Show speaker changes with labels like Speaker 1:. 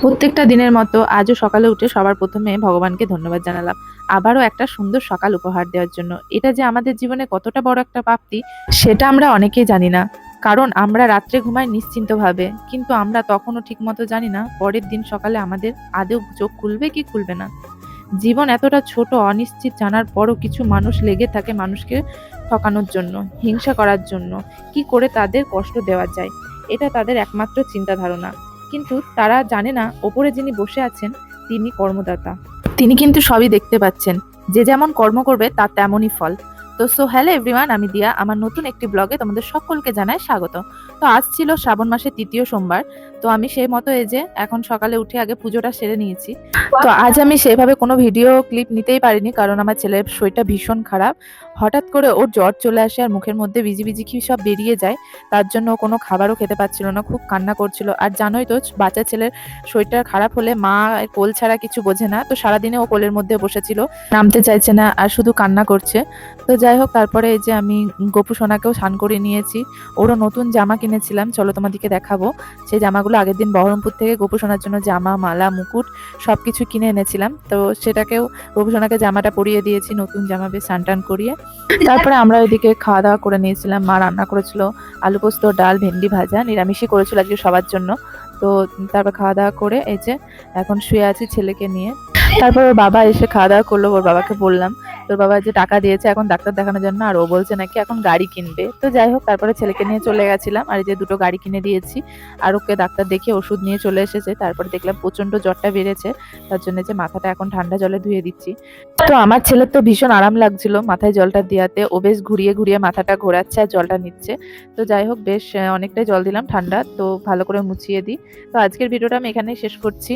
Speaker 1: প্রত্যেকটা দিনের মতো আজও সকালে উঠে সবার প্রথমে ভগবানকে ধন্যবাদ জানালাম আবারও একটা সুন্দর সকাল উপহার দেওয়ার জন্য। এটা যে আমাদের জীবনে কতটা বড় একটা প্রাপ্তি সেটা আমরা অনেকেই জানি না। কারণ আমরা রাত্রে ঘুমাই নিশ্চিন্তভাবে, কিন্তু আমরা তখনও ঠিকমতো জানি না পরের দিন সকালে আমাদের আদৌ চোখ খুলবে কি খুলবে না। জীবন এতটা ছোট অনিশ্চিত জানার পরও কিছু মানুষ লেগে থাকে মানুষকে ঠকানোর জন্য, হিংসা করার জন্য, কি করে তাদের কষ্ট দেওয়া যায়, এটা তাদের একমাত্র চিন্তা ধারণা। কিন্তু তারা জানে না ওপরে যিনি বসে আছেন তিনি কর্মদাতা। তিনি কিন্তু সবই দেখতে পাচ্ছেন। যে যেমন কর্ম করবে তার তেমনই ফল। তো হ্যালো এভরিওয়ান, আমি দিয়া আমার নতুন একটি ব্লগে তোমাদের সকলকে জানাই স্বাগত। তো আজ ছিল শ্রাবণ মাসের তৃতীয় সোমবার। তো আমি সেই মতো এই যে এখন সকালে উঠে আগে পুজোটা সেরে নিয়েছি। তো আজ আমি সেভাবে কোনো ভিডিও ক্লিপ নিতেই পারিনি, কারণ আমার ছেলের শরীরটা ভীষণ খারাপ। হঠাৎ করে ওর জ্বর চলে আসে আর মুখের মধ্যে বিজি বিজি কি সব বেরিয়ে যায়। তার জন্য ও কোনো খাবারও খেতে পাচ্ছিল না, খুব কান্না করছিল। আর জানোই তো বাচ্চা ছেলের শরীরটা খারাপ হলে মা কোল ছাড়া কিছু বোঝে না। তো সারাদিনে ও কোলের মধ্যে বসেছিল, নামতে চাইছে না আর শুধু কান্না করছে। তো যাই হোক, তারপরে এই যে আমি গপু সোনাকেও স্নান করে নিয়েছি। ওরও নতুন জামা কিনেছিলাম, চলো তোমাদেরকে দেখাবো। সেই জামাগুলো আগের দিন বহরমপুর থেকে গপু সোনার জন্য জামা, মালা, মুকুট সবকিছু কিনে এনেছিলাম। তো সেটাকেও গপু সোনাকে জামাটা পরিয়ে দিয়েছি, নতুন জামা বেশ স্নান টান করিয়ে। তারপরে আমরা ওইদিকে খাওয়া দাওয়া করে নিয়েছিলাম। মা রান্না করেছিল আলু পোস্ত, ডাল, ভেন্ডি ভাজা, নিরামিষই করেছিল আজকে সবার জন্য। তো তারপর খাওয়া দাওয়া করে এই যে এখন শুয়ে আছি ছেলেকে নিয়ে। তারপর ওর বাবা এসে খাওয়া দাওয়া করলো। ওর বাবাকে বললাম, তোর বাবা যে টাকা দিয়েছে এখন ডাক্তার দেখানোর জন্য, আর ও বলছে নাকি এখন গাড়ি কিনবে। তো যাই হোক, তারপরে ছেলেকে নিয়ে চলে গেছিলাম। আর এই যে দুটো গাড়ি কিনে দিয়েছি, আর ওকে ডাক্তার দেখিয়ে ওষুধ নিয়ে চলে এসেছে। তারপরে দেখলাম প্রচন্ড জ্বরটা বেড়েছে, তার জন্য যে মাথাটা এখন ঠান্ডা জলে ধুয়ে দিচ্ছি। তো আমার ছেলের তো ভীষণ আরাম লাগছিল মাথায় জলটা দেওয়াতে। ও বেশ ঘুরিয়ে ঘুরিয়ে মাথাটা ঘোরাচ্ছে আর জলটা নিচ্ছে। তো যাই হোক, বেশ অনেকটাই জল দিলাম ঠান্ডা, তো ভালো করে মুছিয়ে দিই। তো আজকের ভিডিওটা আমি এখানেই শেষ করছি।